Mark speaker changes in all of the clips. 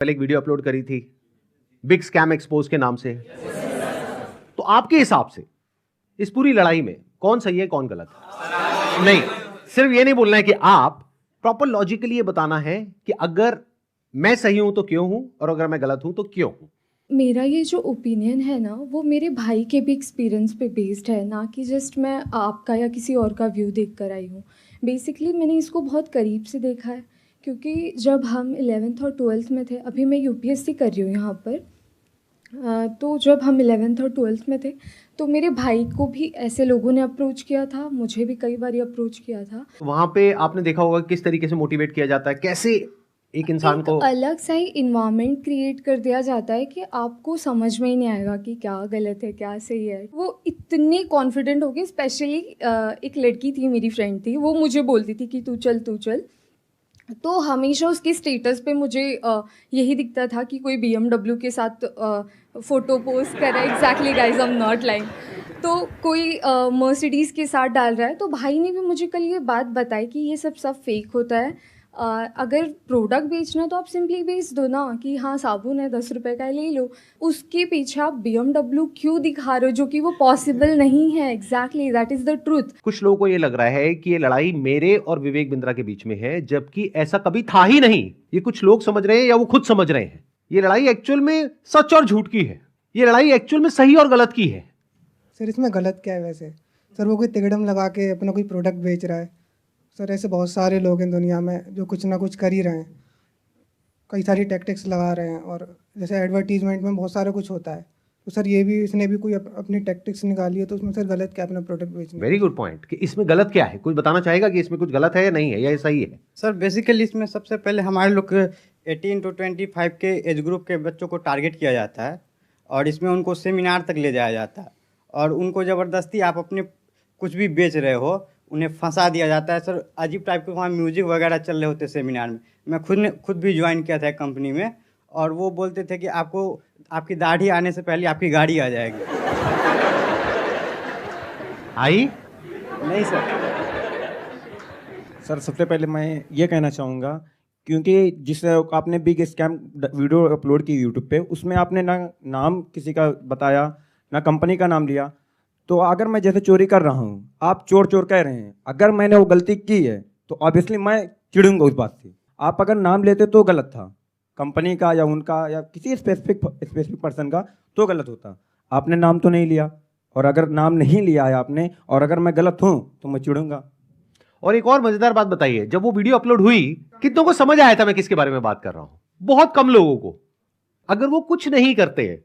Speaker 1: पहले एक video upload करी थी बिग स्कैम एक्सपोज के नाम से। तो आपके हिसाब से इस पूरी लड़ाई में कौन सही है कौन गलत है? नहीं, सिर्फ ये नहीं बोलना है कि आप प्रॉपर लॉजिकली ये बताना है कि अगर मैं सही हूं तो क्यों हूं और अगर मैं गलत हूं तो क्यों हूं।
Speaker 2: मेरा ये जो ओपिनियन है ना, वो मेरे भाई के भी एक्सपीरियंस पे बेस्ड है, ना कि जस्ट मैं आपका या किसी और का व्यू देख कर आई हूँ। बेसिकली मैंने इसको बहुत करीब से देखा है, क्योंकि जब हम 11th और 12th में थे, अभी मैं यूपीएससी कर रही हूँ यहाँ पर, तो जब हम 11th और 12th में थे तो मेरे भाई को भी ऐसे लोगों ने अप्रोच किया था, मुझे भी कई बार अप्रोच किया था।
Speaker 1: वहां पे आपने देखा होगा किस तरीके से मोटिवेट किया जाता है, कैसे एक इंसान
Speaker 2: एक
Speaker 1: को
Speaker 2: अलग सा ही इन्वायरमेंट क्रिएट कर दिया जाता है कि आपको समझ में ही नहीं आएगा कि क्या गलत है क्या सही है। वो इतने कॉन्फिडेंट हो गए, स्पेशली एक लड़की थी, मेरी फ्रेंड थी, वो मुझे बोलती थी कि तू चल तू चल। तो हमेशा उसकी स्टेटस पे मुझे यही दिखता था कि कोई BMW के साथ फ़ोटो पोस्ट कर रहा है। Exactly guys, I am not lying. तो कोई मर्सिडीज़ के साथ डाल रहा है। तो भाई ने भी मुझे कल ये बात बताई कि ये सब फेक होता है। अगर प्रोडक्ट बेचना है तो आप सिंपली बेच दो ना, कि हाँ साबुन है 10 रुपए का है, ले लो। उसके पीछे आप BMW क्यों दिखा रहे हो, जो कि वो पॉसिबल नहीं है। Exactly, that is the truth.
Speaker 1: कुछ लोगों को ये लग रहा है कि ये लड़ाई मेरे और विवेक बिंद्रा के बीच में है, जबकि ऐसा कभी था ही नहीं। ये कुछ लोग समझ रहे हैं या वो खुद समझ रहे हैं। ये लड़ाई एक्चुअल में सच और झूठ की है। ये लड़ाई एक्चुअल में सही और गलत की है।
Speaker 3: सर इसमें गलत क्या है वैसे? सर वो कोई तिकड़म लगा के अपना कोई प्रोडक्ट बेच रहा है। सर ऐसे बहुत सारे लोग हैं दुनिया में जो कुछ ना कुछ कर ही रहे हैं, कई सारी टैक्टिक्स लगा रहे हैं। और जैसे एडवर्टीजमेंट में बहुत सारा कुछ होता है, तो सर ये भी इसने भी कोई अपनी टैक्टिक्स निकाली है, तो उसमें सर गलत क्या अपना प्रोडक्ट बेचने
Speaker 1: वेरी गुड पॉइंट कि इसमें गलत क्या है। कोई बताना चाहेगा कि इसमें कुछ गलत है या नहीं है या ये सही है?
Speaker 4: सर बेसिकली इसमें सबसे पहले हमारे लोग 18 to 25 के एज ग्रुप के बच्चों को टारगेट किया जाता है और इसमें उनको सेमिनार तक ले जाया जाता है और उनको ज़बरदस्ती आप अपने कुछ भी बेच रहे हो उन्हें फंसा दिया जाता है। सर अजीब टाइप के वहाँ म्यूजिक वगैरह चल रहे होते सेमिनार में। मैं खुद भी ज्वाइन किया था कंपनी में और वो बोलते थे कि आपको आपकी दाढ़ी आने से पहले आपकी गाड़ी आ जाएगी।
Speaker 1: आई
Speaker 4: नहीं सर।
Speaker 5: सर सबसे पहले मैं ये कहना चाहूँगा, क्योंकि जिस आपने बिग स्कैम वीडियो अपलोड की यूट्यूब पे, उसमें आपने ना नाम किसी का बताया ना कंपनी का नाम लिया। तो अगर मैं जैसे चोरी कर रहा हूँ, आप चोर चोर कह रहे हैं, अगर मैंने वो गलती की है तो ऑब्वियसली मैं चिढ़ूंगा उस बात से। आप अगर नाम लेते तो गलत था, कंपनी का या उनका या किसी स्पेसिफिक पर्सन का, तो गलत होता। आपने नाम तो नहीं लिया, और अगर नाम नहीं लिया है आपने और अगर मैं गलत हूँ तो मैं चिढ़ूंगा।
Speaker 1: और एक और मजेदार बात बताइए, जब वो वीडियो अपलोड हुई कितनों को समझ आया था मैं किसके बारे में बात कर रहा हूं? बहुत कम लोगों को। अगर वो कुछ नहीं करते,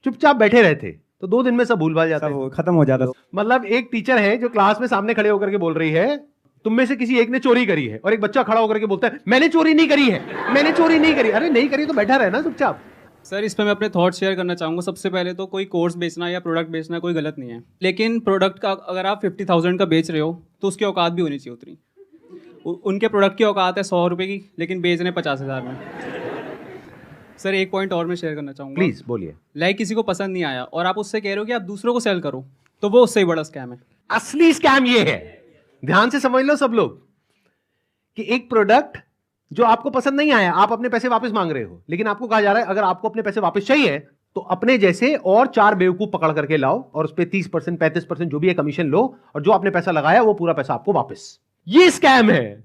Speaker 1: चुपचाप बैठे रहते, तो 2 दिन में सब भूल भाल जाते।
Speaker 5: सब खत्म हो जाता।
Speaker 1: मतलब एक टीचर है जो क्लास में सामने खड़े होकर के बोल रही है तुम में से किसी एक ने चोरी करी है, और एक बच्चा खड़ा होकर के बोलता है मैंने चोरी नहीं करी है, मैंने चोरी नहीं करी। अरे नहीं करी तो बैठा रहे ना चुपचाप।
Speaker 6: सर इस पर मैं अपने थॉट शेयर करना चाहूँगा। सबसे पहले तो कोई कोर्स बेचना या प्रोडक्ट बेचना कोई गलत नहीं है, लेकिन प्रोडक्ट का अगर आप 50,000 का बेच रहे हो तो उसकी औकात भी होनी चाहिए उतनी। उनके प्रोडक्ट की औकात है 100 रुपये की, लेकिन बेच रहे हैं 50,000 में। सर एक पॉइंट और मैं शेयर करना चाहूँगा।
Speaker 1: प्लीज बोलिए।
Speaker 6: लाइक किसी को पसंद नहीं आया और आप उससे कह रहे हो कि आप दूसरों को सेल करो, तो वो उससे ही बड़ा स्कैम है।
Speaker 1: असली स्कैम ये है, ध्यान से समझ लो सब लोग, कि एक प्रोडक्ट जो आपको पसंद नहीं आया, आप अपने पैसे वापस मांग रहे हो, लेकिन आपको कहा जा रहा है अगर आपको अपने पैसे वापस चाहिए तो अपने जैसे और 4 बेवकूफ पकड़ करके लाओ और उस पर 30% 35% जो भी है कमीशन लो, और जो आपने पैसा लगाया वो पूरा पैसा आपको वापस। ये स्कैम है।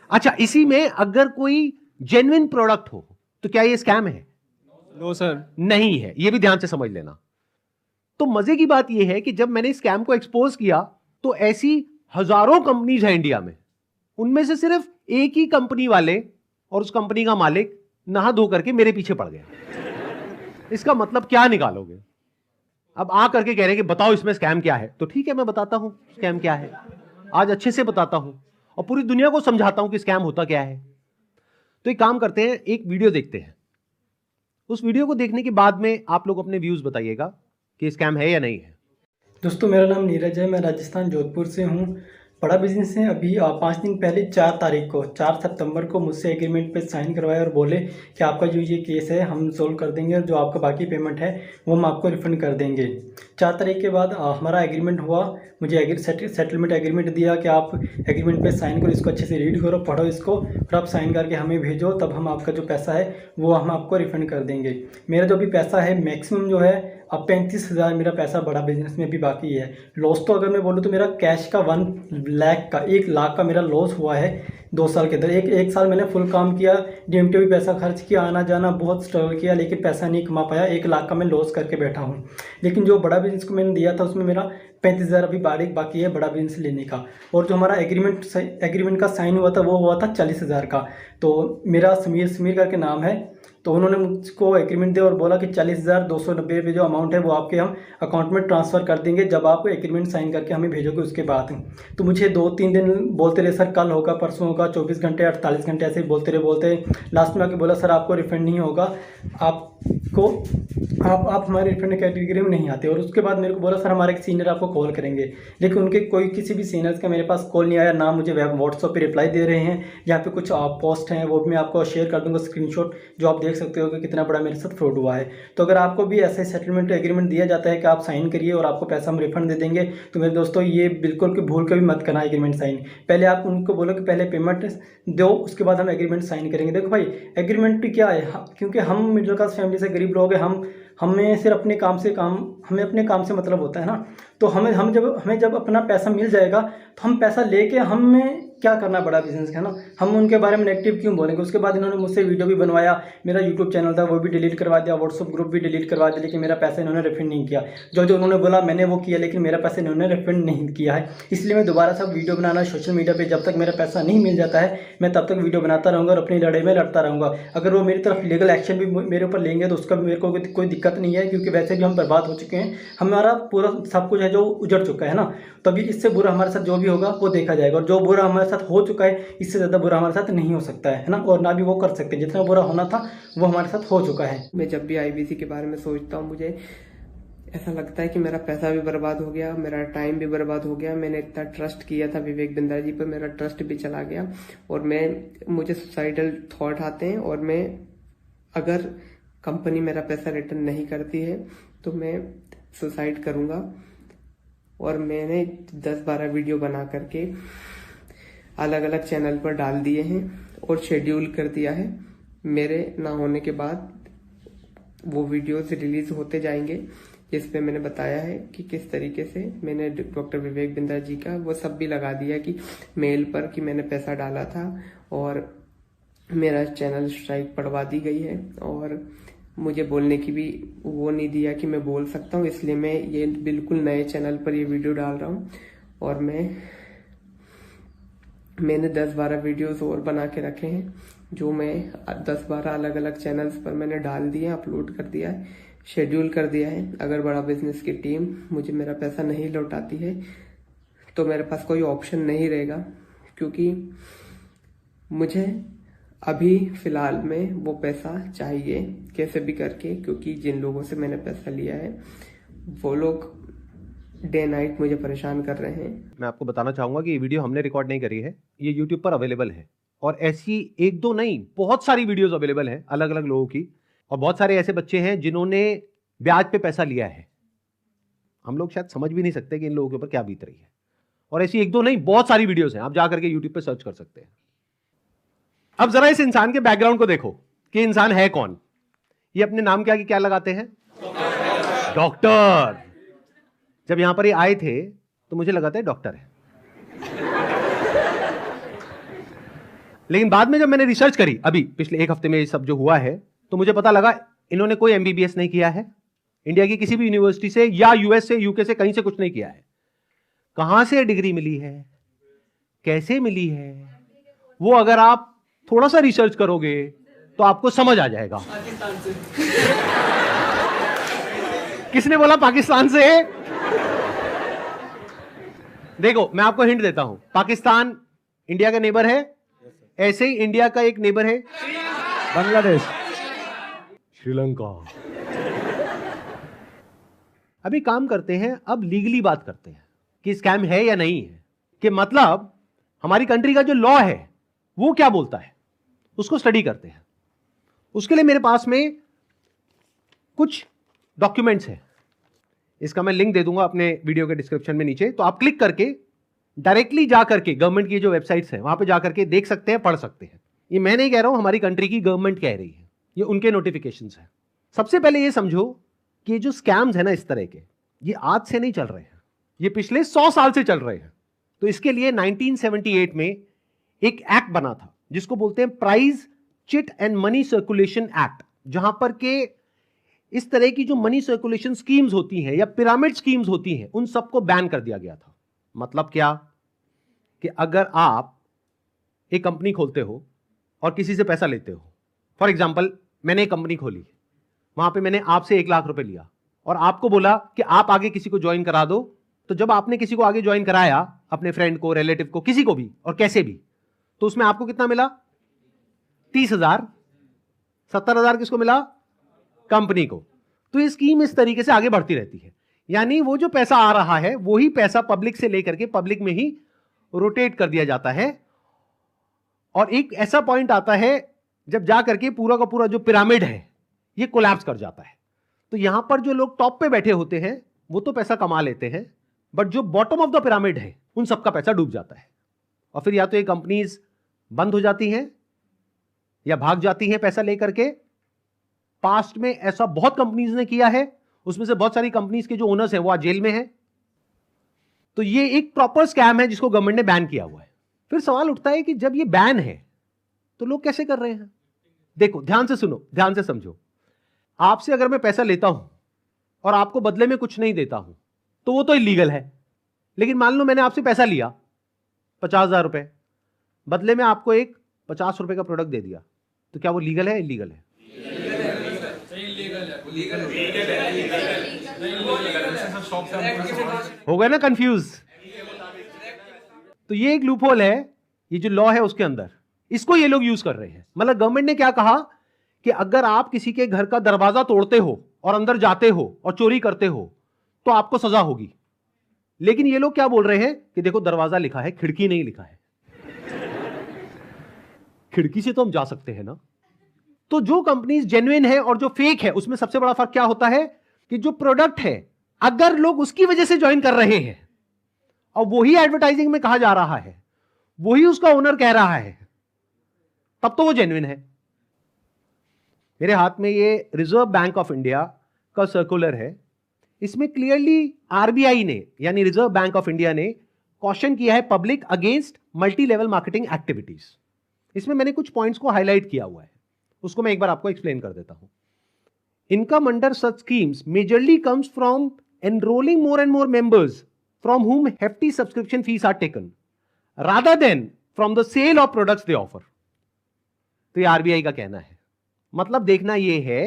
Speaker 1: अच्छा, इसी में अगर कोई जेन्युइन प्रोडक्ट हो तो क्या ये स्कैम है?
Speaker 6: नो सर,
Speaker 1: नहीं है। ये भी ध्यान से समझ लेना। तो मजे की बात यह है कि जब मैंने स्कैम को एक्सपोज किया तो ऐसी हजारों कंपनीज हैं इंडिया में, उनमें से सिर्फ एक ही कंपनी वाले और उस कंपनी का मालिक नहा धो करके मेरे पीछे पड़ गया। इसका मतलब क्या निकालोगे? अब आ करके कह रहे हैं कि बताओ इसमें स्कैम क्या है। तो ठीक है, मैं बताता हूं स्कैम क्या है। आज अच्छे से बताता हूं और पूरी दुनिया को समझाता हूं कि स्कैम होता क्या है। तो एक काम करते हैं, एक वीडियो देखते हैं। उस वीडियो को देखने के बाद में आप लोग अपने व्यूज बताइएगा कि स्कैम है या नहीं है।
Speaker 7: दोस्तों मेरा नाम नीरज है, मैं राजस्थान जोधपुर से हूँ। बड़ा बिजनेस है। अभी 5 दिन पहले 4 तारीख को 4 सितंबर को मुझसे एग्रीमेंट पे साइन करवाया और बोले कि आपका जो ये केस है हम सोल्व कर देंगे और जो आपका बाकी पेमेंट है वो हम आपको रिफंड कर देंगे। 4 तारीख के बाद हमारा एग्रीमेंट हुआ। मुझे सेटलमेंट एग्रीमेंट दिया कि आप एग्रीमेंट पे साइन करो, इसको अच्छे से रीड करो, पढ़ो इसको, फिर आप साइन करके हमें भेजो, तब हम आपका जो पैसा है वो हम आपको रिफंड कर देंगे। मेरा जो भी पैसा है मैक्सिमम जो है अब 35,000 मेरा पैसा बड़ा बिजनेस में भी बाकी है। लॉस तो अगर मैं बोलूँ तो मेरा कैश का 1 लाख का मेरा लॉस हुआ है 2 साल के अंदर। एक साल मैंने फुल काम किया, DMT भी पैसा खर्च किया, आना जाना बहुत स्ट्रगल किया, लेकिन पैसा नहीं कमा पाया। 1 लाख का मैं लॉस करके बैठा हूँ। लेकिन जो बड़ा बिजनेस को मैंने दिया था उसमें मेरा 35,000 अभी बाकी है बड़ा बिजनेस लेने का। और जो हमारा एग्रीमेंट का साइन हुआ था वो हुआ था 40,000 का। तो मेरा समीर करके नाम है, तो उन्होंने मुझको एग्रीमेंट दिया और बोला कि 40,290 रुपये जो अमाउंट है वो आपके हम अकाउंट में ट्रांसफ़र कर देंगे जब आप एग्रीमेंट साइन करके हमें भेजोगे उसके बाद। तो मुझे 2-3 दिन बोलते रहे सर कल होगा, परसों होगा, 24 घंटे 48 घंटे ऐसे ही बोलते लास्ट में आके बोला सर आपको रिफंड नहीं होगा, आप हमारे रिफंड कैटेगरी में नहीं आते। और उसके बाद मेरे को बोला सर हमारे सीनियर आपको कॉल करेंगे, लेकिन उनके किसी भी सीनियर्स का मेरे पास कॉल नहीं आया, ना मुझे व्हाट्सएप पे रिप्लाई दे रहे हैं। यहाँ पे कुछ पोस्ट हैं वो भी मैं आपको शेयर कर दूंगा स्क्रीनशॉट, जो आप देख सकते हो कि कितना बड़ा मेरे साथ फ्रॉड हुआ है। तो अगर आपको भी ऐसे सेटलमेंट एग्रीमेंट दिया जाता है कि आप साइन करिए और आपको पैसा हम रिफंड दे देंगे, तो मेरे दोस्तों ये बिल्कुल भूल के भी मत करना एग्रीमेंट साइन। पहले आप उनको बोलो कि पहले पेमेंट दो, उसके बाद हम एग्रीमेंट साइन करेंगे। देखो भाई एग्रीमेंट क्या है, क्योंकि हम मिडिल क्लास फैमिली से गरीब लोग हैं, हमें सिर्फ अपने काम से मतलब होता है ना। तो हमें जब अपना पैसा मिल जाएगा तो हम पैसा लेके हमें क्या करना बड़ा बिजनेस है ना, हम उनके बारे में नेगेटिव क्यों बोलेंगे। उसके बाद इन्होंने मुझसे वीडियो भी बनवाया, मेरा यूट्यूब चैनल था वो भी डिलीट करवा दिया, व्हाट्सअप ग्रुप भी डिलीट करवा दिया, लेकिन मेरा पैसा इन्होंने रिफंड नहीं किया। जो उन्होंने बोला मैंने वो किया, लेकिन मेरा पैसा इन्होंने रिफंड नहीं किया है। इसलिए मैं दोबारा सब वीडियो बनाना सोशल मीडिया पर जब तक मेरा पैसा नहीं मिल जाता है मैं तब तक वीडियो बनाता रहूँगा और अपनी लड़ाई में लड़ता रहूँगा। अगर वो मेरी तरफ लीगल एक्शन भी मेरे ऊपर लेंगे तो उसका मेरे को कोई दिक्कत नहीं है, क्योंकि वैसे भी हम बर्बाद हो चुके हैं, हमारा पूरा सब कुछ है जो उजड़ चुका है ना। तभी इससे बुरा हमारे साथ जो भी होगा वो देखा जाएगा, और जो बुरा हमारे साथ हो चुका है इससे ज़्यादा बुरा हमारे साथ नहीं हो सकता है ना, और ना भी वो कर सकते। जितना बुरा होना था वो हमारे साथ हो चुका है।
Speaker 8: मैं जब भी IBC के बारे में सोचता हूँ मुझे ऐसा लगता है कि मेरा पैसा भी बर्बाद हो गया, मेरा टाइम भी बर्बाद हो गया। मैंने इतना ट्रस्ट किया था विवेक बिंद्रा जी पर, मेरा ट्रस्ट भी चला गया और मुझे सुसाइडल थॉट आते हैं। और मैं अगर कंपनी मेरा पैसा रिटर्न नहीं करती है तो मैं सुसाइड करूँगा। और मैंने 10-12 वीडियो बना करके अलग अलग चैनल पर डाल दिए हैं और शेड्यूल कर दिया है। मेरे ना होने के बाद वो वीडियोस रिलीज होते जाएंगे जिसपे मैंने बताया है कि किस तरीके से मैंने डॉक्टर विवेक बिंद्रा जी का वो सब भी लगा दिया कि मेल पर कि मैंने पैसा डाला था, और मेरा चैनल स्ट्राइक पड़वा दी गई है। और मुझे बोलने की भी वो नहीं दिया कि मैं बोल सकता हूँ, इसलिए मैं ये बिल्कुल नए चैनल पर ये वीडियो डाल रहा हूँ। और मैंने 10-12 वीडियोस और बना के रखे हैं जो मैं 10-12 अलग अलग चैनल्स पर मैंने डाल दिए, अपलोड कर दिया है, शेड्यूल कर दिया है। अगर बड़ा बिजनेस की टीम मुझे मेरा पैसा नहीं लौटाती है तो मेरे पास कोई ऑप्शन नहीं रहेगा, क्योंकि मुझे अभी फिलहाल में वो पैसा चाहिए कैसे भी करके, क्योंकि जिन लोगों से मैंने पैसा लिया है वो लोग डे नाइट मुझे परेशान कर रहे हैं।
Speaker 1: मैं आपको बताना चाहूंगा कि ये वीडियो हमने रिकॉर्ड नहीं करी है, ये YouTube पर अवेलेबल है, और ऐसी 1-2 नहीं बहुत सारी वीडियोस अवेलेबल हैं अलग अलग लोगों की, और बहुत सारे ऐसे बच्चे हैं जिन्होंने ब्याज पे पैसा लिया है। हम लोग शायद समझ भी नहीं सकते कि इन लोगों के ऊपर क्या बीत रही है। और ऐसी 1-2 नहीं बहुत सारी वीडियोस हैं, आप जाकर के यूट्यूब पे सर्च कर सकते हैं। अब जरा इस इंसान के बैकग्राउंड को देखो कि इंसान है कौन। ये अपने नाम क्या लगाते हैं, डॉक्टर। जब यहां पर ये आए थे तो मुझे लगा था डॉक्टर है, लेकिन बाद में जब मैंने रिसर्च करी अभी पिछले 1 हफ्ते में ये सब जो हुआ है, तो मुझे पता लगा इन्होंने कोई MBBS नहीं किया है, इंडिया की किसी भी यूनिवर्सिटी से या US से UK से कहीं से कुछ नहीं किया है। कहां से डिग्री मिली है, कैसे मिली है, वो अगर आप थोड़ा सा रिसर्च करोगे तो आपको समझ आ जाएगा।
Speaker 6: पाकिस्तान से।
Speaker 1: किसने बोला पाकिस्तान से? देखो मैं आपको हिंट देता हूं, पाकिस्तान इंडिया का नेबर है, ऐसे ही इंडिया का एक नेबर है
Speaker 5: बांग्लादेश,
Speaker 1: श्रीलंका। अभी काम करते हैं, अब लीगली बात करते हैं कि स्कैम है या नहीं है। कि मतलब हमारी कंट्री का जो लॉ है वो क्या बोलता है, उसको स्टडी करते हैं। उसके लिए मेरे पास में कुछ डॉक्यूमेंट्स हैं, इसका मैं लिंक दे दूंगा अपने वीडियो के डिस्क्रिप्शन में नीचे, तो आप क्लिक करके डायरेक्टली जा करके गवर्नमेंट की जो वेबसाइट्स हैं वहां पे जा करके देख सकते हैं, पढ़ सकते हैं। ये मैं नहीं कह रहा हूं, हमारी कंट्री की गवर्नमेंट कह रही है, ये उनके नोटिफिकेशंस हैं। सबसे पहले ये समझो कि ये जो स्कैम्स है ना इस तरह के, ये आज से नहीं चल रहे हैं, ये पिछले 100 साल से चल रहे हैं। तो इसके लिए 1978 में एक एक्ट बना था जिसको बोलते हैं prize chit and money circulation act, जहां पर के इस तरह की जो मनी सर्कुलेशन स्कीम्स होती हैं या पिरामिड स्कीम्स होती हैं उन सबको बैन कर दिया गया था। मतलब क्या कि अगर आप एक कंपनी खोलते हो और किसी से पैसा लेते हो, फॉर एग्जांपल मैंने एक कंपनी खोली, वहां पे मैंने आपसे 1 लाख रुपए लिया और आपको बोला कि आप आगे किसी को ज्वाइन करा दो, तो जब आपने किसी को आगे ज्वाइन कराया, अपने फ्रेंड को, रिलेटिव को, किसी को भी और कैसे भी, तो उसमें आपको कितना मिला? 30,000। 70,000 किसको मिला? कंपनी को। तो ये स्कीम इस तरीके से आगे बढ़ती रहती है, यानी वो जो पैसा आ रहा है वही पैसा पब्लिक से लेकर के पब्लिक में ही रोटेट कर दिया जाता है। और एक ऐसा पॉइंट आता है जब जा करके पूरा का पूरा जो पिरामिड है ये कोलैप्स कर जाता है। तो यहां पर जो लोग टॉप पे बैठे होते हैं वो तो पैसा कमा लेते हैं, बट जो बॉटम ऑफ द पिरामिड है उन सबका पैसा डूब जाता है। और फिर या तो ये कंपनीज बंद हो जाती हैं या भाग जाती हैं पैसा लेकर के। पास्ट में ऐसा बहुत कंपनीज ने किया है, उसमें से बहुत सारी कंपनीज के जो ओनर्स हैं वो आज जेल में हैं। तो ये एक प्रॉपर स्कैम है जिसको गवर्नमेंट ने बैन किया हुआ है। फिर सवाल उठता है कि जब ये बैन है तो लोग कैसे कर रहे हैं? देखो, ध्यान से सुनो, ध्यान से समझो। आपसे अगर मैं पैसा लेता हूं और आपको बदले में कुछ नहीं देता हूं तो वो तो इलीगल है। लेकिन मान लो मैंने आपसे पैसा लिया 50,000 रुपए, बदले में आपको एक 50 रुपए का प्रोडक्ट दे दिया, तो क्या वो लीगल है? इलीगल है? हो गए ना कंफ्यूज? तो ये एक लूपहोल है, ये जो लॉ है उसके अंदर, इसको ये लोग यूज कर रहे हैं। मतलब गवर्नमेंट ने क्या कहा कि अगर आप किसी के घर का दरवाजा तोड़ते हो और अंदर जाते हो और चोरी करते हो तो आपको सजा होगी। लेकिन ये लोग क्या बोल रहे हैं कि देखो दरवाजा लिखा है, खिड़की नहीं लिखा है। खिड़की से तो हम जा सकते हैं ना। तो जो कंपनीज जेन्युइन है और जो फेक है उसमें सबसे बड़ा फर्क क्या होता है कि जो प्रोडक्ट है अगर लोग उसकी वजह से ज्वाइन कर रहे हैं और वही एडवर्टाइजिंग में कहा जा रहा है, वही उसका ओनर कह रहा है, तब तो वो जेन्युइन है। मेरे हाथ में ये रिजर्व बैंक ऑफ इंडिया का सर्कुलर है। इसमें क्लियरली आरबीआई ने यानी रिजर्व बैंक ऑफ इंडिया ने कॉशन किया है public against multi level marketing activities. इसमें मैंने कुछ पॉइंट्स को हाईलाइट किया हुआ है, उसको मैं एक बार आपको एक्सप्लेन कर देता हूं। Income under such schemes majorly comes from enrolling more and more members from whom hefty subscription fees are taken rather than from the sale of products they offer। तो ये आरबीआई का कहना है। मतलब देखना ये है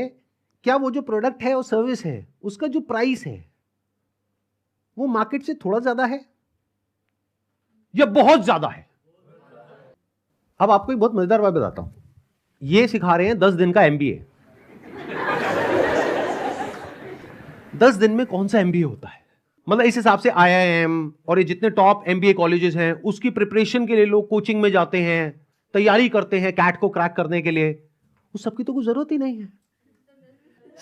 Speaker 1: क्या वो जो प्रोडक्ट है और सर्विस है उसका जो प्राइस है वो मार्केट से थोड़ा ज्यादा है या बहुत ज्यादा है। अब आपको एक बहुत मजेदार बात बताता हूं। ये सिखा रहे हैं 10 दिन का एमबीए। 10 दिन में कौन सा एमबीए होता है? मतलब इस हिसाब से आईआईएम और ये जितने टॉप एमबीए कॉलेजेस हैं उसकी प्रिपरेशन के लिए लोग कोचिंग में जाते हैं, तैयारी करते हैं कैट को क्रैक करने के लिए, उस सबकी तो कोई जरूरत ही नहीं है।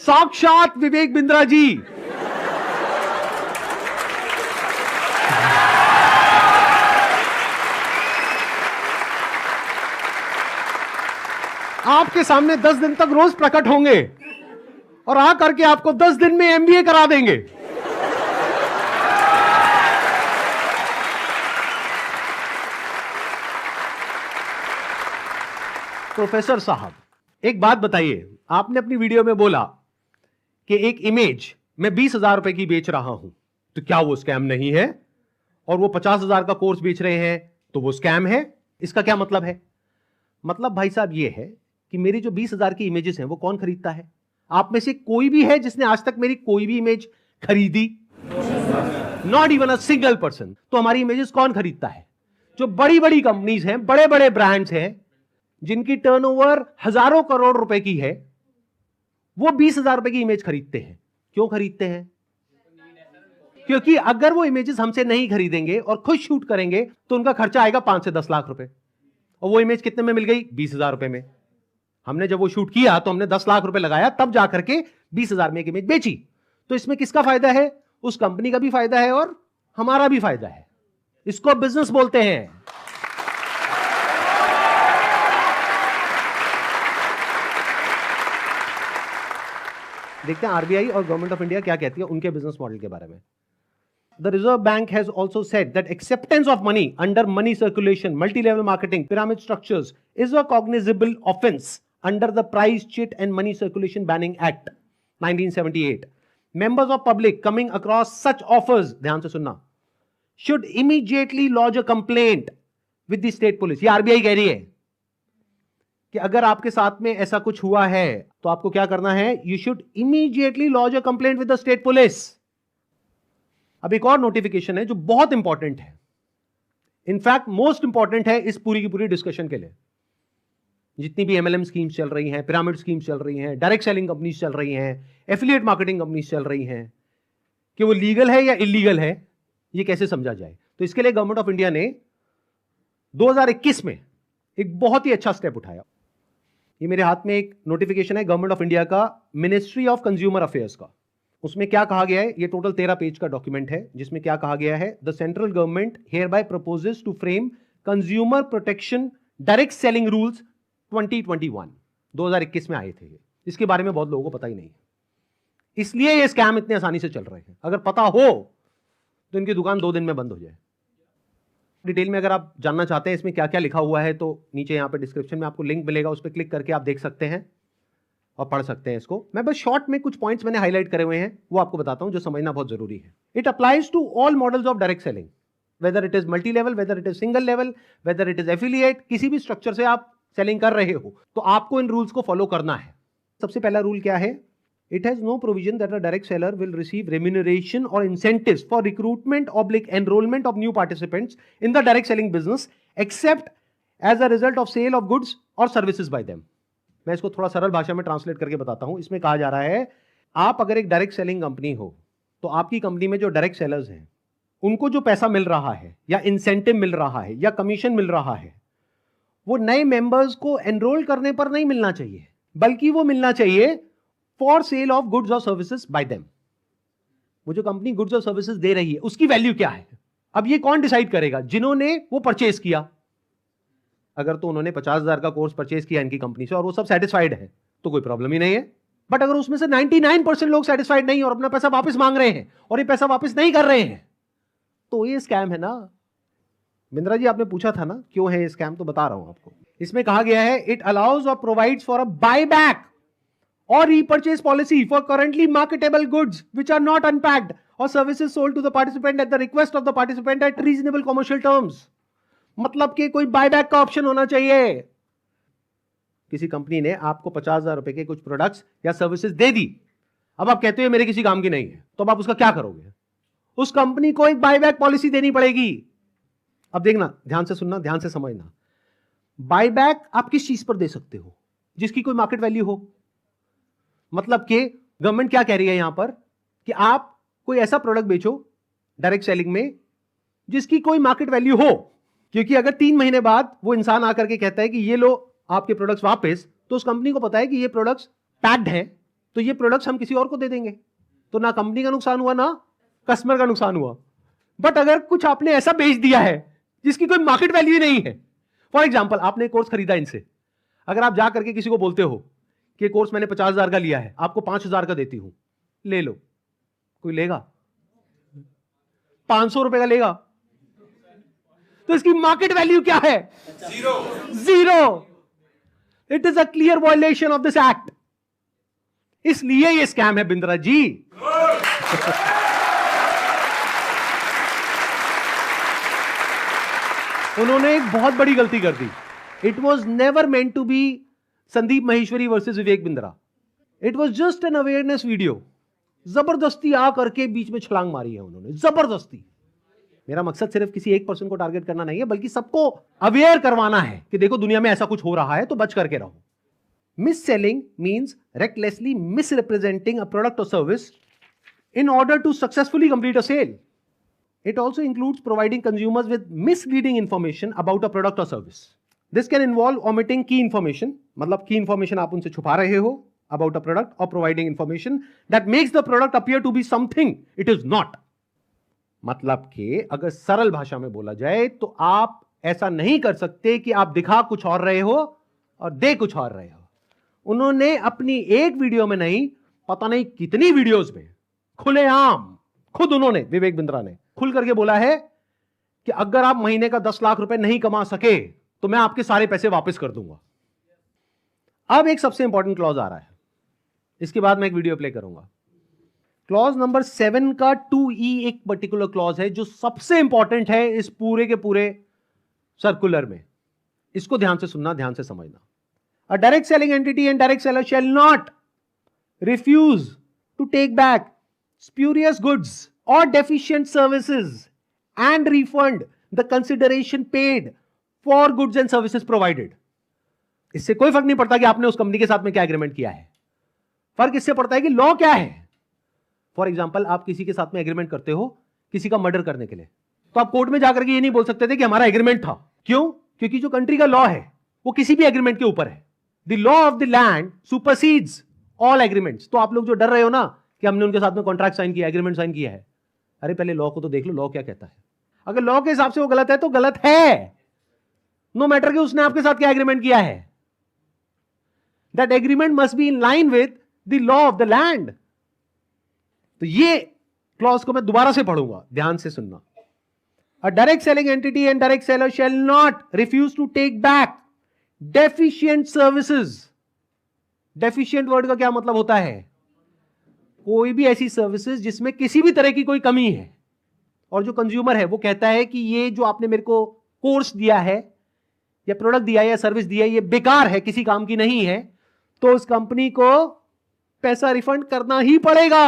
Speaker 1: साक्षात विवेक बिंद्रा जी आपके सामने 10 दिन तक रोज प्रकट होंगे और आ करके आपको 10 दिन में एमबीए करा देंगे। प्रोफेसर साहब एक बात बताइए, आपने अपनी वीडियो में बोला कि एक इमेज मैं 20,000 रुपए की बेच रहा हूं, तो क्या वो स्कैम नहीं है? और वो 50,000 का कोर्स बेच रहे हैं तो वो स्कैम है? इसका क्या मतलब है? मतलब भाई साहब ये है कि मेरी जो 20,000 की इमेजेस हैं वो कौन खरीदता है? आप में से कोई भी है जिसने आज तक मेरी कोई भी इमेज खरीदी? Not even a single person. तो हमारी इमेजेस कौन खरीदता है? जो बड़ी बड़ी कंपनीज हैं, बड़े बड़े ब्रांड्स हैं जिनकी टर्नओवर हजारों करोड़ रुपए की है, वो 20,000 रुपए की इमेज खरीदते हैं। क्यों खरीदते हैं? क्योंकि अगर वो इमेजेस हमसे नहीं खरीदेंगे और खुद शूट करेंगे तो उनका खर्चा आएगा 5 से 10 लाख रुपए, और वो इमेज कितने में मिल गई? 20,000 रुपए में। हमने जब वो शूट किया तो हमने 10 लाख रुपए लगाया, तब जाकर के 20,000 में एक इमेज बेची। तो इसमें किसका फायदा है? उस कंपनी का भी फायदा है और हमारा भी फायदा है। इसको बिजनेस बोलते हैं। देखते हैं आरबीआई और गवर्नमेंट ऑफ इंडिया क्या कहती है उनके बिजनेस मॉडल के बारे में। The Reserve Bank has also said that acceptance of money under money circulation, multi-level marketing, pyramid structures is a cognizable offense under the Price Cheat and Money Circulation Banning Act 1978. Members of public coming across such offers, ध्यान से सुनना, should immediately lodge a complaint with the state police. ये RBI कह रही है कि अगर आपके साथ में ऐसा कुछ हुआ है तो आपको क्या करना है? You should immediately lodge a complaint with the state police. अब एक और नोटिफिकेशन है जो बहुत इंपॉर्टेंट है, इनफैक्ट मोस्ट इंपॉर्टेंट है इस पूरी की पूरी डिस्कशन के लिए। जितनी भी एमएलएम स्कीम्स चल रही हैं, पिरामिड स्कीम्स चल रही हैं, डायरेक्ट सेलिंग कंपनीज चल रही हैं, एफिलिएट मार्केटिंग कंपनीज चल रही हैं, कि वो लीगल है या इलीगल है, ये कैसे समझा जाए। तो इसके लिए गवर्नमेंट ऑफ इंडिया ने 2021 में एक बहुत ही अच्छा स्टेप उठाया। ये मेरे हाथ में एक नोटिफिकेशन है गवर्नमेंट ऑफ इंडिया का, मिनिस्ट्री ऑफ कंज्यूमर अफेयर्स का। उसमें क्या कहा गया है? ये टोटल 13 पेज का डॉक्यूमेंट है, जिसमें क्या कहा गया है? The central government hereby proposes to frame consumer protection direct selling rules 2021 में आए थे। इसके बारे में बहुत लोगों को पता ही नहीं है, इसलिए ये स्कैम इतने आसानी से चल रहे हैं। अगर पता हो तो इनकी दुकान 2 दिन में बंद हो जाए। डिटेल में अगर आप जानना चाहते हैं इसमें क्या क्या लिखा हुआ है तो नीचे यहाँ पे डिस्क्रिप्शन में आपको लिंक मिलेगा, उस पर क्लिक करके आप देख सकते हैं और पढ़ सकते हैं इसको। मैं बस शॉर्ट में कुछ पॉइंट्स मैंने हाईलाइट करे हुए हैं, वो आपको बताता हूं जो समझना बहुत जरूरी है। It applies to all models of direct selling, whether it is multi level, whether it is single level, whether it is affiliate, किसी भी स्ट्रक्चर से आप सेलिंग कर रहे हो तो आपको इन रूल्स को फॉलो करना है। सबसे पहला रूल क्या है? It has no provision that a direct seller will receive remuneration और incentives for recruitment oblique enrolment of new participants in the direct selling business except as a result of sale of goods और services by them. मैं इसको थोड़ा सरल भाषा में translate करके बताता हूं। इसमें कहा जा रहा है, आप अगर एक डायरेक्ट सेलिंग कंपनी हो तो आपकी कंपनी में जो डायरेक्ट सेलर्स हैं उनको जो पैसा मिल रहा है या इंसेंटिव मिल रहा है या कमीशन मिल रहा है, वो नए मेंबर्स को एनरोल करने पर नहीं मिलना चाहिए, बल्कि वो मिलना चाहिए फॉर सेल ऑफ गुड्स और सर्विसेज बाय देम। वो जो कंपनी गुड्स और सर्विसेज दे रही है उसकी वैल्यू क्या है? अब ये कौन डिसाइड करेगा? जिन्होंने वो परचेज किया। अगर तो उन्होंने 50,000 का कोर्स परचेज किया इनकी कंपनी से और वो सब सेटिस्फाइड है तो कोई प्रॉब्लम ही नहीं है। बट अगर उसमें से 99% लोग सेटिस्फाइड नहीं और अपना पैसा वापस मांग रहे हैं और ये पैसा वापस नहीं कर रहे हैं तो ये स्कैम है ना। बिंद्रा जी आपने पूछा था ना क्यों है ये स्कैम, तो बता रहा हूं आपको। इसमें कहा गया है, इट अलाउज और provides for a buy back or repurchase policy for currently marketable goods which are not unpacked or services sold to the participant at the request of the participant at reasonable commercial terms। मतलब कि कोई buyback का option होना चाहिए। किसी company ने आपको 50,000 रुपए के कुछ प्रोडक्ट्स या सर्विसेज दे दी, अब आप कहते हो मेरे किसी काम की नहीं है, तो अब आप उसका क्या करोगे? उस कंपनी को एक बायबैक पॉलिसी देनी पड़ेगी। अब देखना, ध्यान से सुनना, ध्यान से समझना। बायबैक आप किस चीज पर दे सकते हो? जिसकी कोई मार्केट वैल्यू हो। मतलब कि गवर्नमेंट क्या कह रही है यहां पर कि आप कोई ऐसा प्रोडक्ट बेचो डायरेक्ट सेलिंग में जिसकी कोई मार्केट वैल्यू हो, क्योंकि अगर 3 महीने बाद वो इंसान आकर के कहता है कि ये लो आपके प्रोडक्ट्स वापस, तो उस कंपनी को पता है कि ये प्रोडक्ट्स पैक्ड हैं, तो ये प्रोडक्ट्स हम किसी और को दे देंगे, तो ना कंपनी का नुकसान हुआ ना कस्टमर का नुकसान हुआ। बट अगर कुछ आपने ऐसा बेच दिया है जिसकी कोई मार्केट वैल्यू नहीं है, फॉर एग्जाम्पल आपने कोर्स खरीदा इनसे, अगर आप जा करके किसी को बोलते हो कि कोर्स मैंने 50,000 का लिया है, आपको 5,000 का देती हूं, ले लो, कोई लेगा? 500 रुपए का लेगा? तो इसकी मार्केट वैल्यू क्या है? Zero. It is a clear violation of this act. इसलिए ये स्कैम है बिंद्रा जी। उन्होंने एक बहुत बड़ी गलती कर दी। It was never meant to be Sandeep Maheshwari versus Vivek Bindra. It was just an awareness video. जबरदस्ती आकर के बीच में छलांग मारी है उन्होंने, जबरदस्ती। मेरा मकसद सिर्फ किसी एक पर्सन को टारगेट करना नहीं है, बल्कि सबको अवेयर करवाना है कि देखो दुनिया में ऐसा कुछ हो रहा है, तो बच करके रहो। Miss selling means recklessly misrepresenting a product or service in order to successfully complete a sale. It also includes providing consumers with misleading information about a product or service. This can involve omitting key information, मतलब key information आप उनसे छुपा रहे हो about a product, or providing information that makes the product appear to be something it is not. मतलब कि अगर सरल भाषा में बोला जाए तो आप ऐसा नहीं कर सकते कि आप दिखा कुछ और रहे हो और दे कुछ और रहे हो। उन्होंने अपनी एक वीडियो में नहीं, पता नहीं कितनी वीडियोस में खुलेआम खुद उन्होंने, विवेक बिंद्रा ने खुल करके बोला है कि अगर आप महीने का 10 लाख रुपए नहीं कमा सके तो मैं आपके सारे पैसे वापस कर दूंगा। अब एक सबसे इंपॉर्टेंट क्लॉज आ रहा है, इसके बाद मैं एक वीडियो प्ले करूंगा। क्लॉज नंबर 7 का 2E एक पर्टिकुलर क्लॉज है जो सबसे इंपॉर्टेंट है इस पूरे के पूरे सर्कुलर में। इसको ध्यान से सुनना, ध्यान से समझना। A direct selling entity and direct seller shall not refuse to take back spurious goods or deficient services and refund the consideration paid for goods and services provided. इससे कोई फर्क नहीं पड़ता कि आपने उस कंपनी के साथ में क्या एग्रीमेंट किया है, फर्क इससे पड़ता है कि लॉ क्या है। फॉर एग्जाम्पल, आप किसी के साथ में एग्रीमेंट करते हो किसी का मर्डर करने के लिए, तो आप कोर्ट में जाकर के ये नहीं बोल सकते थे कि हमारा एग्रीमेंट था। क्यों? क्योंकि जो कंट्री का लॉ है वो किसी भी एग्रीमेंट के ऊपर है। The law of the land supersedes all agreements. तो आप लोग जो डर रहे हो ना कि हमने उनके साथ में कॉन्ट्रैक्ट साइन किया, एग्रीमेंट साइन किया है, अरे पहले लॉ को तो देख लो, लॉ क्या कहता है। अगर लॉ के हिसाब से वो गलत है तो गलत है, नो मैटर कि उसने आपके साथ क्या एग्रीमेंट किया है। That agreement must be in line with the law of the land. तो ये क्लॉज को मैं दोबारा से पढ़ूंगा, ध्यान से सुनना। A direct selling entity and direct seller shall not refuse to take back deficient services. Deficient word का क्या मतलब होता है? कोई भी ऐसी सर्विसेज जिसमें किसी भी तरह की कोई कमी है और जो कंज्यूमर है वो कहता है कि ये जो आपने मेरे को कोर्स दिया है या प्रोडक्ट दिया है या सर्विस दिया है ये बेकार है, किसी काम की नहीं है, तो उस कंपनी को पैसा रिफंड करना ही पड़ेगा।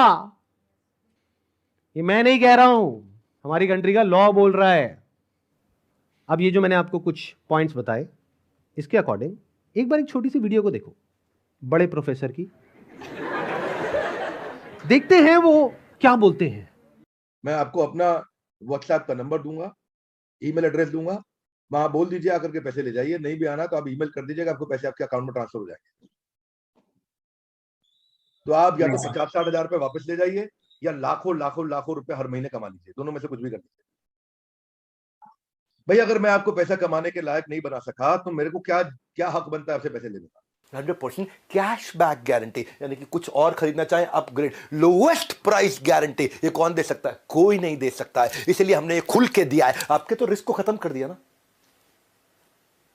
Speaker 1: ये मैं नहीं कह रहा हूं, हमारी कंट्री का लॉ बोल रहा है। अब ये जो मैंने आपको कुछ पॉइंट्स बताए, इसके अकॉर्डिंग एक बार एक छोटी सी वीडियो को देखो, बड़े प्रोफेसर की, देखते हैं वो क्या बोलते हैं।
Speaker 9: मैं आपको अपना व्हाट्सएप का नंबर दूंगा, ईमेल एड्रेस दूंगा, वहां बोल दीजिए आकर के पैसे ले जाइए। नहीं भी आना तो आप ईमेल कर दीजिएगा, आपको पैसे आपके अकाउंट में ट्रांसफर हो जाएंगे। तो आप या तो 50-60 हजार रुपए वापस ले जाइए या लाखों लाखों लाखों रुपए हर महीने कमा लीजिए, दोनों में से कुछ भी कर लीजिए। भाई अगर मैं आपको पैसा कमाने के लायक नहीं बना सका तो मेरे को क्या हक बनता है आपसे पैसे लेने का।
Speaker 10: 100% कैश बैक गारंटी, यानी कि कुछ और खरीदना चाहे अपग्रेड, लोवेस्ट प्राइस गारंटी, ये कौन दे सकता है? कोई नहीं दे सकता है, इसलिए हमने ये खुल के दिया है। आपके तो रिस्क को खत्म कर दिया ना,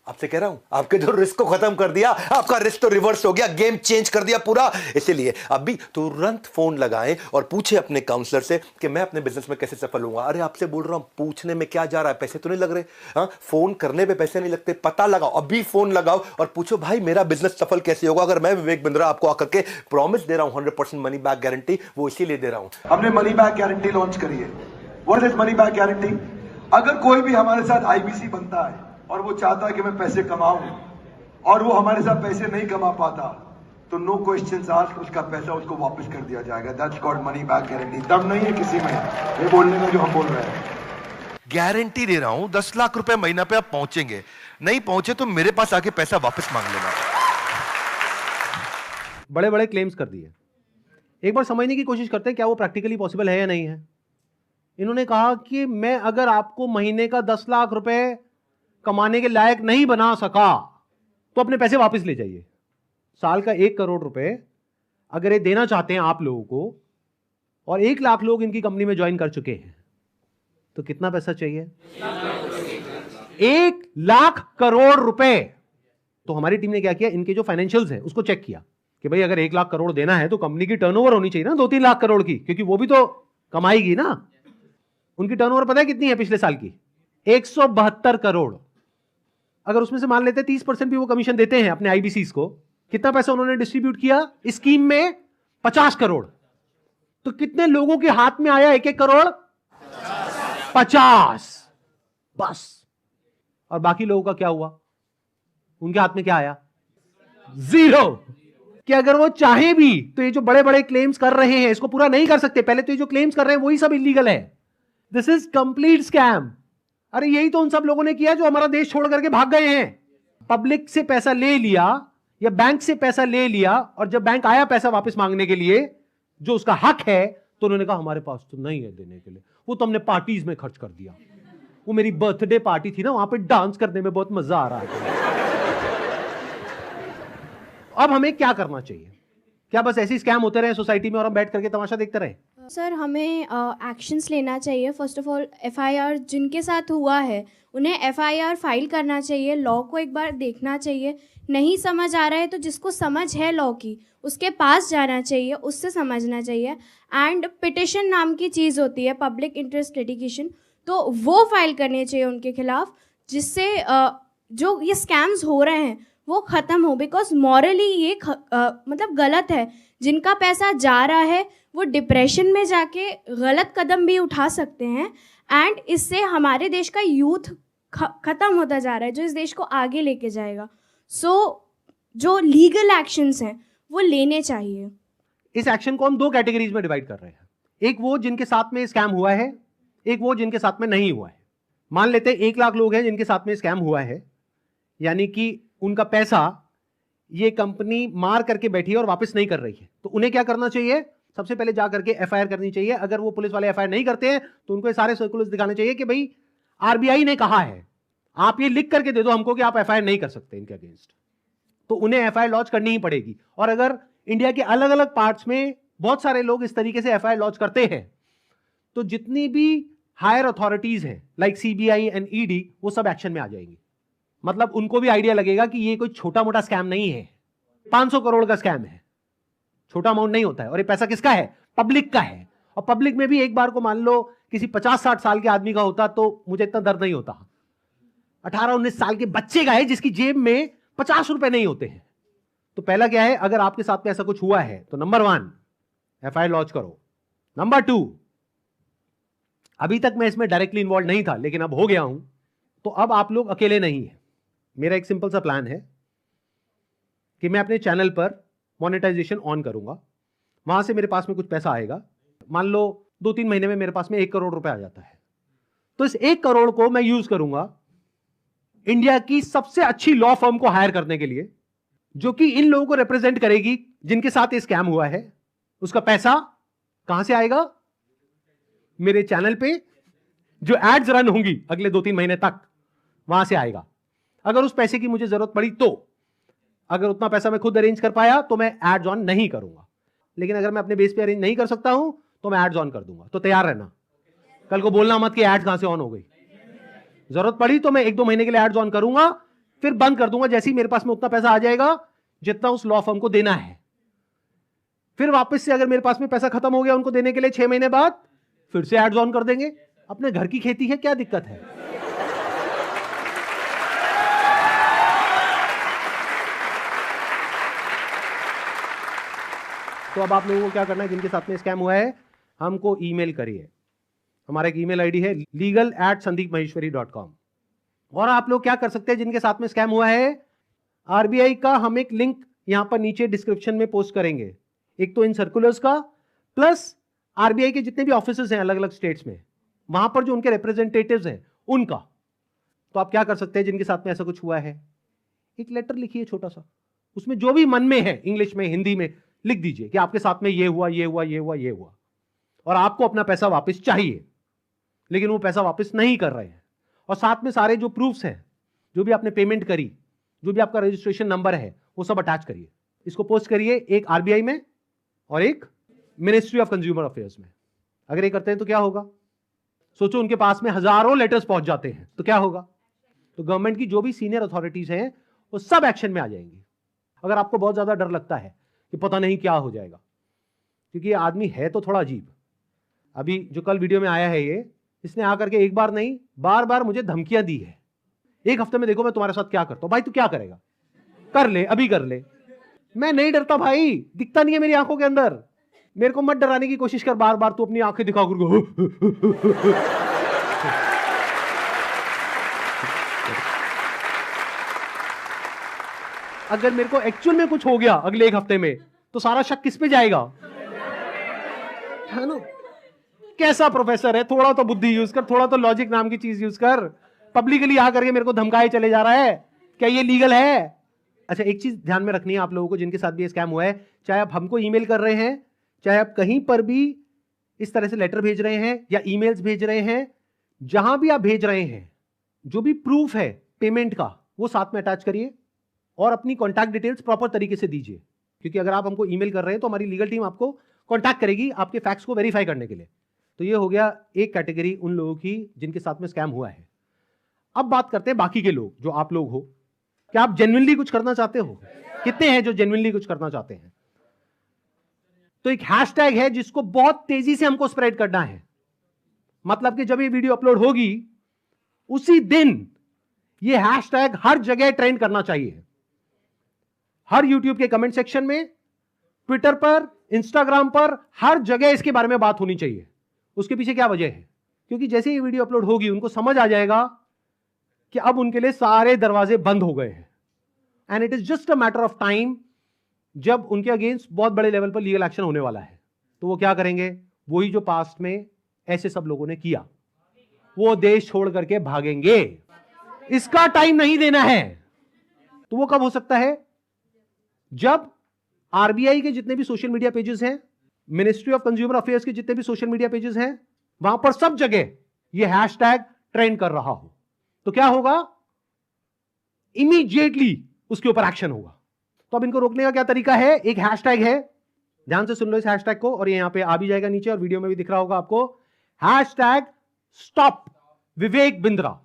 Speaker 10: आपसे कह रहा हूं, आपके जो रिस्क को खत्म कर दिया, आपका रिस्क तो रिवर्स हो गया, गेम चेंज कर दिया पूरा। इसलिए अभी तुरंत फोन लगाएं और पूछे अपने काउंसलर से कि मैं अपने बिजनेस में कैसे सफल होऊंगा। अरे आपसे बोल रहा हूं, पूछने में क्या जा रहा है, पैसे तो नहीं लग रहे। हाँ, फोन करने पे पैसे नहीं लगते, पता लगाओ, अभी फोन लगाओ और पूछो भाई मेरा बिजनेस सफल कैसे होगा। अगर मैं विवेक बिंद्रा आपको आकर के प्रॉमिस दे रहा हूं 100% मनी बैक गारंटी, वो इसीलिए दे रहा हूं।
Speaker 11: हमने मनी बैक गारंटी लॉन्च करी है। What is money back guarantee? अगर कोई भी हमारे साथ आईबीसी बनता है और वो चाहता है कि मैं पैसे कमाऊं और वो हमारे साथ पैसे नहीं कमा पाता, तो नो क्वेश्चंस आस्क्ड, उसका पैसा उसको वापस कर दिया जाएगा। That's called money back guarantee. दम नहीं है किसी में ये बोलने में जो हम बोल रहे हैं।
Speaker 10: गारंटी दे रहा हूं 10 लाख रुपए महीना पे आप पहुंचेंगे, नहीं पहुंचे तो मेरे पास आके पैसा वापस मांग लेना।
Speaker 1: बड़े बड़े क्लेम्स कर दिए, एक बार समझने की कोशिश करते हैं क्या वो प्रैक्टिकली पॉसिबल है या नहीं है। इन्होंने कहा कि मैं अगर आपको महीने का 10 लाख रुपए कमाने के लायक नहीं बना सका तो अपने पैसे वापस ले जाइए। साल का 1 करोड़ रुपए अगर ये देना चाहते हैं आप लोगों को और 1 लाख लोग इनकी कंपनी में ज्वाइन कर चुके हैं तो कितना पैसा चाहिए? 1 लाख करोड़ रुपए। तो हमारी टीम ने क्या किया, इनके जो फाइनेंशियल्स हैं उसको चेक किया कि भाई अगर 1 लाख करोड़ देना है तो कंपनी की टर्नओवर होनी चाहिए ना 2-3 लाख करोड़ की, क्योंकि वो भी तो कमाएगी ना। उनकी टर्नओवर पता है कितनी है पिछले साल की? 172 करोड़। अगर उसमें से मान लेते 30% भी वो कमीशन देते हैं अपने आईबीसीज को, कितना पैसा उन्होंने डिस्ट्रीब्यूट किया इस स्कीम में? 50 करोड़। तो कितने लोगों के हाथ में आया 1-1 करोड़? 50 बस। और बाकी लोगों का क्या हुआ? उनके हाथ में क्या आया? 0। कि अगर वो चाहे भी तो ये जो बड़े बड़े क्लेम्स कर रहे हैं इसको पूरा नहीं कर सकते। पहले तो ये जो क्लेम्स कर रहे हैं वही सब इलीगल है। This is complete scam. अरे यही तो उन सब लोगों ने किया जो हमारा देश छोड़ करके भाग गए हैं। पब्लिक से पैसा ले लिया या बैंक से पैसा ले लिया, और जब बैंक आया पैसा वापस मांगने के लिए जो उसका हक है, तो उन्होंने कहा हमारे पास तो नहीं है देने के लिए, वो तो हमने पार्टीज में खर्च कर दिया। वो मेरी बर्थडे पार्टी थी ना, वहां पे डांस करने में बहुत मजा आ रहा था। अब हमें क्या करना चाहिए? क्या बस ऐसे स्कैम होते रहे सोसाइटी में और हम बैठ करके तमाशा देखते रहे?
Speaker 12: सर, हमें एक्शंस लेना चाहिए। फर्स्ट ऑफ ऑल एफआईआर जिनके साथ हुआ है उन्हें एफआईआर फाइल करना चाहिए। लॉ को एक बार देखना चाहिए। नहीं समझ आ रहा है तो जिसको समझ है लॉ की उसके पास जाना चाहिए, उससे समझना चाहिए। एंड पिटिशन नाम की चीज़ होती है, पब्लिक इंटरेस्ट लिटिगेशन, तो वो फाइल करनी चाहिए उनके खिलाफ, जिससे जो ये स्कैम्स हो रहे हैं वो ख़त्म हो। बिकॉज मॉरली ये मतलब गलत है। जिनका पैसा जा रहा है वो डिप्रेशन में जाके गलत कदम भी उठा सकते हैं। एंड इससे हमारे देश का यूथ ख़त्म होता जा रहा है, जो इस देश को आगे लेके जाएगा। सो जो लीगल एक्शंस हैं वो लेने चाहिए।
Speaker 1: इस एक्शन को हम दो कैटेगरीज में डिवाइड कर रहे हैं। एक वो जिनके साथ में स्कैम हुआ है, एक वो जिनके साथ में नहीं हुआ है। मान लेते हैं 1 लाख लोग हैं जिनके साथ में स्कैम हुआ है, यानी कि उनका पैसा ये कंपनी मार करके बैठी है और वापस नहीं कर रही है। तो उन्हें क्या करना चाहिए? सबसे पहले जा करके एफआईआर करनी चाहिए। अगर वो पुलिस वाले एफआईआर नहीं करते हैं तो उनको सारे सर्कुलर्स दिखाने चाहिए कि भाई आरबीआई ने कहा है, आप ये लिख करके दे दो हमको कि आप एफआईआर नहीं कर सकते इनके अगेंस्ट। तो उन्हें एफआईआर लॉन्च करनी ही पड़ेगी। और अगर इंडिया के अलग अलग पार्ट्स में बहुत सारे लोग इस तरीके से एफआईआर लॉन्च करते हैं, तो जितनी भी हायर अथॉरिटीज हैं लाइक सीबीआई एंड ईडी, वो सब एक्शन में आ जाएंगी। मतलब उनको भी आइडिया लगेगा कि ये कोई छोटा मोटा स्कैम नहीं है, 500 करोड़ का स्कैम है, छोटा अमाउंट नहीं होता है। और ये पैसा किसका है? पब्लिक का है। और पब्लिक में भी एक बार को मान लो किसी 50-60 साल के आदमी का होता तो मुझे इतना दर्द नहीं होता। 18-19 साल के बच्चे का है जिसकी जेब में 50 रुपए नहीं होते हैं। तो पहला क्या है, अगर आपके साथ में ऐसा कुछ हुआ है तो नंबर 1 एफआईआर लॉन्च करो। नंबर 2, अभी तक मैं इसमें डायरेक्टली इन्वॉल्व नहीं था लेकिन अब हो गया हूं, तो अब आप लोग अकेले नहीं है। मेरा एक सिंपल सा प्लान है कि मैं अपने चैनल पर मोनेटाइजेशन ऑन करूंगा। वहां से मेरे पास में कुछ पैसा आएगा। मान लो 2-3 महीने में मेरे पास में 1 करोड़ रुपए आ जाता है। तो इस 1 करोड़ को मैं यूज करूंगा इंडिया की सबसे अच्छी लॉ फर्म को हायर करने के लिए, जो कि इन लोगों को रिप्रेजेंट करेगी जिनके साथ ये स्कैम हुआ है। उसका पैसा कहां से आएगा? मेरे चैनल पे जो एड्स रन होंगी अगले 2-3 महीने तक, वहां से आएगा। अगर उस पैसे की मुझे जरूरत पड़ी तो, अगर उतना पैसा मैं खुद अरेंज कर पाया तो मैं एड्स ऑन नहीं करूंगा। लेकिन अगर मैं अपने बेस पे अरेंज नहीं कर सकता हूं तो मैं एड्स ऑन कर दूंगा। तो तैयार रहना, कल को बोलना मत कि एड्स कहां से ऑन हो गई। जरूरत पड़ी तो मैं 1-2 महीने के लिए एड्स ऑन करूंगा, फिर बंद कर दूंगा जैसे ही मेरे पास में उतना पैसा आ जाएगा जितना उस लॉ फर्म को देना है। फिर वापस से अगर मेरे पास में पैसा खत्म हो गया उनको देने के लिए 6 महीने बाद, फिर से एड्स ऑन कर देंगे। अपने घर की खेती है, क्या दिक्कत है? तो अब आप लोगों को क्या करना है, जिनके साथ में स्कैम हुआ है हमको ईमेल करिए। हमारा एक ईमेल आईडी है legal@sandeepmaheshwari.com। और आप लोग क्या कर सकते हैं जिनके साथ में स्कैम हुआ है, आरबीआई का हम एक लिंक यहां पर नीचे डिस्क्रिप्शन में पोस्ट करेंगे। एक तो इन सर्कुलर्स का, प्लस आरबीआई के जितने भी ऑफिसेज हैं अलग अलग स्टेट्स में, वहां पर जो उनके रिप्रेजेंटेटिव्स हैं उनका। तो आप क्या कर सकते हैं जिनके साथ में ऐसा कुछ हुआ है, एक लेटर लिखिए छोटा सा, उसमें जो भी मन में है इंग्लिश में हिंदी में लिख दीजिए कि आपके साथ में ये हुआ, ये हुआ, ये हुआ, ये हुआ, और आपको अपना पैसा वापस चाहिए, लेकिन वो पैसा वापस नहीं कर रहे हैं। और साथ में सारे जो प्रूफ्स हैं, जो भी आपने पेमेंट करी, जो भी आपका रजिस्ट्रेशन नंबर है, वो सब अटैच करिए। इसको पोस्ट करिए, एक आरबीआई में और एक मिनिस्ट्री ऑफ कंज्यूमर अफेयर्स में। अगर ये करते हैं तो क्या होगा, सोचो उनके पास में हजारों लेटर्स पहुंच जाते हैं तो क्या होगा। तो गवर्नमेंट की जो भी सीनियर अथॉरिटीज हैं वो सब एक्शन में आ जाएंगी। अगर आपको बहुत ज्यादा डर लगता है कि पता नहीं क्या हो जाएगा, क्योंकि ये आदमी है तो थोड़ा अजीब। अभी जो कल वीडियो में आया है ये, इसने आकर के एक बार नहीं बार बार मुझे धमकियां दी है, 1 हफ्ते में देखो मैं तुम्हारे साथ क्या करता हूं। भाई तू क्या करेगा, कर ले, अभी कर ले। मैं नहीं डरता भाई, दिखता नहीं है मेरी आंखों के अंदर। मेरे को मत डराने की कोशिश कर बार बार, तू अपनी आंखें दिखा कर। अगर मेरे को एक्चुअल में कुछ हो गया अगले 1 हफ्ते में, तो सारा शक किस पे जाएगा? है ना? कैसा प्रोफेसर है, थोड़ा तो बुद्धि यूज कर, थोड़ा तो लॉजिक नाम की चीज यूज कर। पब्लिकली आ करके मेरे को धमकाए चले जा रहा है, क्या ये लीगल है? अच्छा, एक चीज ध्यान में रखनी है आप लोगों को जिनके साथ भी स्कैम हुआ है, चाहे आप हमको ईमेल कर रहे हैं, चाहे आप कहीं पर भी इस तरह से लेटर भेज रहे हैं या ईमेल्स भेज रहे हैं, जहां भी आप भेज रहे हैं, जो भी प्रूफ है पेमेंट का वो साथ में अटैच करिए और अपनी कॉन्टैक्ट डिटेल्स प्रॉपर तरीके से दीजिए, क्योंकि अगर आप हमको ईमेल कर रहे हैं तो हमारी लीगल टीम आपको कॉन्टैक्ट करेगी आपके फैक्ट्स को वेरीफाई करने के लिए। तो ये हो गया एक कैटेगरी उन लोगों की जिनके साथ में स्कैम हुआ है। अब बात करते हैं बाकी के लोग, जो आप लोग हो। क्या आप जेन्युइनली कुछ करना चाहते हो? कितने हैं जो जेन्युइनली कुछ करना चाहते हैं? तो एक हैशटैग है जिसको बहुत तेजी से हमको स्प्रेड करना है। मतलब कि जब ये वीडियो अपलोड होगी उसी दिन ये हैशटैग हर जगह ट्रेंड करना चाहिए। हर यूट्यूब के कमेंट सेक्शन में, ट्विटर पर, इंस्टाग्राम पर, हर जगह इसके बारे में बात होनी चाहिए। उसके पीछे क्या वजह है? क्योंकि जैसे ये वीडियो अपलोड होगी उनको समझ आ जाएगा कि अब उनके लिए सारे दरवाजे बंद हो गए हैं, and it is just a matter of time जब उनके अगेंस्ट बहुत बड़े लेवल पर लीगल एक्शन होने वाला है। तो वो क्या करेंगे? वही जो पास्ट में ऐसे सब लोगों ने किया, वो देश छोड़ करके भागेंगे। इसका टाइम नहीं देना है। तो वो कब हो सकता है? जब आरबीआई के जितने भी सोशल मीडिया पेजेस हैं, मिनिस्ट्री ऑफ कंज्यूमर अफेयर्स के जितने भी सोशल मीडिया पेजेस हैं, वहां पर सब जगह ये हैशटैग ट्रेंड कर रहा हो, तो क्या होगा? इमीडिएटली उसके ऊपर एक्शन होगा। तो अब इनको रोकने का क्या तरीका है? एक हैशटैग है, ध्यान से सुन लो इस हैशटैग को, और ये यहां पे आ भी जाएगा नीचे और वीडियो में भी दिख रहा होगा आपको। Hashtag stop Vivek Bindra.